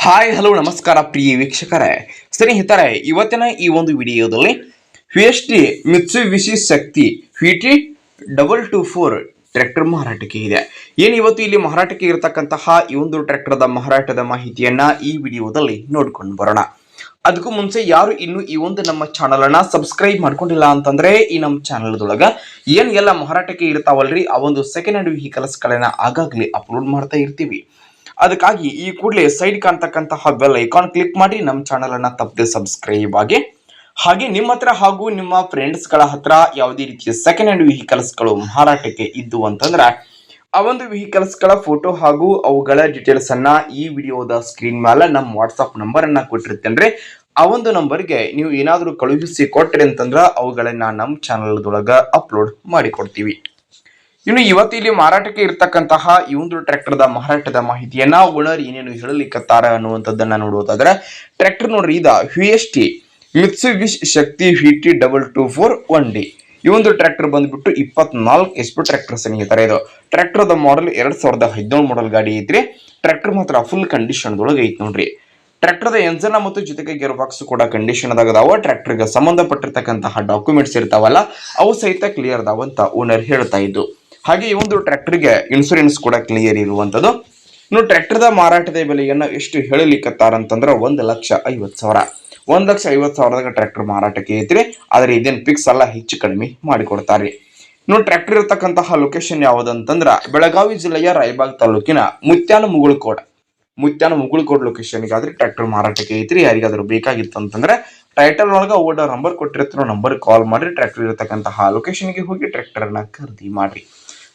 Hi hello ನಮಸ್ಕಾರ ಪ್ರಿಯ ವೀಕ್ಷಕರೇ, ಸ್ನೇಹಿತರೆ, ಇವತ್ತಿನ ಈ ಒಂದು ವಿಡಿಯೋದಲ್ಲಿ ಟಿ ಮಿತ್ಸುಬಿಷಿ ಶಕ್ತಿ VT 224 ಟ್ರ್ಯಾಕ್ಟರ್ ಮಾರಾಟಕ್ಕೆ ಇದೆ. ಇವತ್ತು ಇಲ್ಲಿ ಮಾರಾಟಕ್ಕೆ ಇರತಕ್ಕಂತಹ ಈ ಒಂದು ಟ್ರ್ಯಾಕ್ಟರ್ದ ಮಾರಾಟದ ಮಾಹಿತಿಯನ್ನ ಈ ವಿಡಿಯೋದಲ್ಲಿ ನೋಡ್ಕೊಂಡು ಬರೋಣ. ಅದಕ್ಕೂ ಮುಂಚೆ ಯಾರು ಇನ್ನು ಈ ಒಂದು ನಮ್ಮ ಚಾನಲ್ ಅನ್ನ ಸಬ್ಸ್ಕ್ರೈಬ್ ಮಾಡ್ಕೊಂಡಿಲ್ಲ ಅಂತಂದ್ರೆ ಈ ನಮ್ಮ ಚಾನಲ್ ದೊಳಗ ಏನ್ ಎಲ್ಲ ಮಾರಾಟಕ್ಕೆ ಇರ್ತಾವಲ್ರಿ ಆ ಒಂದು ಸೆಕೆಂಡ್ ಹ್ಯಾಂಡ್ ವೆಹಿಕಲ್ಸ್ ಗಳನ್ನ ಆಗಾಗ್ಲೇ ಅಪ್ಲೋಡ್ ಮಾಡ್ತಾ ಇರ್ತೀವಿ. ಅದಕ್ಕಾಗಿ ಈ ಕೂಡಲೇ ಸೈಡ್ ಕಾಣ್ತಕ್ಕಂತಹ ಬೆಲ್ ಐಕಾನ್ ಕ್ಲಿಕ್ ಮಾಡಿ ನಮ್ಮ ಚಾನಲ್ ಅನ್ನ ತಪ್ಪದೆ ಸಬ್ಸ್ಕ್ರೈಬ್ ಆಗಿ. ಹಾಗೆ ನಿಮ್ಮ ಹತ್ರ ಹಾಗೂ ನಿಮ್ಮ ಫ್ರೆಂಡ್ಸ್ ಗಳ ಹತ್ರ ಯಾವುದೇ ರೀತಿಯ ಸೆಕೆಂಡ್ ಹ್ಯಾಂಡ್ ವೆಹಿಕಲ್ಸ್ ಗಳು ಮಾರಾಟಕ್ಕೆ ಇದ್ದು ಅಂತಂದ್ರೆ ಆ ಒಂದು ವೆಹಿಕಲ್ಸ್ ಗಳ ಫೋಟೋ ಹಾಗೂ ಅವುಗಳ ಡೀಟೇಲ್ಸ್ ಅನ್ನ ಈ ವಿಡಿಯೋದ ಸ್ಕ್ರೀನ್ ಮೇಲೆ ನಮ್ಮ ವಾಟ್ಸ್ಆಪ್ ನಂಬರ್ ಅನ್ನ ಕೊಟ್ಟಿರ್ತೇನ್ರಿ. ಆ ಒಂದು ನಂಬರ್ಗೆ ನೀವು ಏನಾದರೂ ಕಳುಹಿಸಿ ಕೊಟ್ರಿ ಅಂತಂದ್ರ ಅವುಗಳನ್ನ ನಮ್ಮ ಚಾನಲ್ ದೊಳಗ ಅಪ್ಲೋಡ್ ಮಾಡಿ ಕೊಡ್ತೀವಿ. ಇನ್ನು ಇವತ್ತು ಇಲ್ಲಿ ಮಾರಾಟಕ್ಕೆ ಇರ್ತಕ್ಕಂತಹ ಈ ಒಂದು ಟ್ರ್ಯಾಕ್ಟರ್ದ ಮಾರಾಟದ ಮಾಹಿತಿಯನ್ನ ಓನರ್ ಏನೇನು ಹೇಳಲಿಕ್ಕತ್ತಾರ ಅನ್ನುವಂಥದ್ದನ್ನ ನೋಡುವುದಾದ್ರೆ, ಟ್ರ್ಯಾಕ್ಟರ್ ನೋಡ್ರಿ, ಇದ ಟಿ ಮಿತ್ಸುಬಿಷಿ ಶಕ್ತಿ VT 224 1D. ಈ ಒಂದು ಟ್ರ್ಯಾಕ್ಟರ್ ಬಂದ್ಬಿಟ್ಟು 24 HP ಟ್ರ್ಯಾಕ್ಟರ್ ಸ್ನೇಹಿತರೆ. ಇದು ಟ್ರ್ಯಾಕ್ಟರ್ದ ಮಾಡೆಲ್ 2017 ಮಾಡೆಲ್ ಗಾಡಿ ಐತ್ರಿ. ಟ್ರ್ಯಾಕ್ಟರ್ ಮಾತ್ರ ಫುಲ್ ಕಂಡೀಷನ್ ದೊಳಗೆ ಐತಿ ನೋಡ್ರಿ. ಟ್ರ್ಯಾಕ್ಟರ್ದ ಎಂಜಿನ್ ಮತ್ತು ಜೊತೆಗೆ ಗೇರ್ ಬಾಕ್ಸ್ ಕೂಡ ಕಂಡೀಷನ್ ಅದಾವ. ಟ್ರ್ಯಾಕ್ಟರ್ಗೆ ಸಂಬಂಧಪಟ್ಟಿರ್ತಕ್ಕಂತಹ ಡಾಕ್ಯುಮೆಂಟ್ಸ್ ಇರ್ತಾವಲ್ಲ ಅವು ಸಹಿತ ಕ್ಲಿಯರ್ ಅದಾವ ಅಂತ ಓನರ್ ಹೇಳ್ತಾ ಇದ್ದು. ಹಾಗೆ ಈ ಒಂದು ಟ್ರ್ಯಾಕ್ಟರ್ಗೆ ಇನ್ಸೂರೆನ್ಸ್ ಕೂಡ ಕ್ಲಿಯರ್ ಇರುವಂತದ್ದು. ಇನ್ನು ಟ್ರ್ಯಾಕ್ಟರ್ದ ಮಾರಾಟದ ಬೆಲೆಯನ್ನ ಎಷ್ಟು ಹೇಳಲಿಕ್ಕತ್ತಾರ ಅಂತಂದ್ರೆ 1,50,000. 1,50,000ದಾಗ ಟ್ರ್ಯಾಕ್ಟರ್ ಮಾರಾಟಕ್ಕೆ ಐತ್ರಿ. ಆದ್ರೆ ಇದೇನ್ ಫಿಕ್ಸ್ ಅಲ್ಲ, ಹೆಚ್ಚು ಕಡಿಮೆ ಮಾಡಿಕೊಡ್ತಾರ್ರಿ. ಇನ್ನು ಟ್ರ್ಯಾಕ್ಟರ್ ಇರತಕ್ಕಂತಹ ಲೊಕೇಶನ್ ಯಾವ್ದಂತಂದ್ರ ಬೆಳಗಾವಿ ಜಿಲ್ಲೆಯ ರಾಯಬಾಗ್ ತಾಲೂಕಿನ ಮುತ್ಯಾನ ಮುಗುಳ್ಕೋಡ್ ಲೊಕೇಶನ್ ಗಾದ್ರೆ ಟ್ರ್ಯಾಕ್ಟರ್ ಮಾರಾಟಕ್ಕೆ ಐತ್ರಿ. ಯಾರಿಗಾದ್ರೂ ಬೇಕಾಗಿತ್ತು ಅಂತಂದ್ರೆ ಟೈಟಲ್ ಒಳಗ ಓಡರ್ ನಂಬರ್ ಕೊಟ್ಟಿರ್ತಾರೋ ನಂಬರ್ ಕಾಲ್ ಮಾಡಿ ಟ್ರ್ಯಾಕ್ಟರ್ ಇರತಕ್ಕಂತಹ ಲೊಕೇಶನ್ಗೆ ಹೋಗಿ ಟ್ರ್ಯಾಕ್ಟರ್ ಅನ್ನ ಖರೀದಿ ಮಾಡ್ರಿ.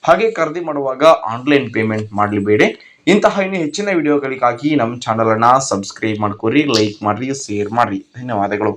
ಹಾಗೆ ಖರೀದಿ ಮಾಡುವಾಗ ಆನ್ಲೈನ್ ಪೇಮೆಂಟ್ ಮಾಡಲಿಬೇಡಿ. ಇಂತಹ ಇನ್ನು ಹೆಚ್ಚಿನ ವಿಡಿಯೋಗಳಿಗಾಗಿ ನಮ್ಮ ಚಾನಲ್ ಅನ್ನ ಸಬ್ಸ್ಕ್ರೈಬ್ ಮಾಡ್ಕೊರಿ, ಲೈಕ್ ಮಾಡ್ರಿ, ಶೇರ್ ಮಾಡ್ರಿ. ಧನ್ಯವಾದಗಳು.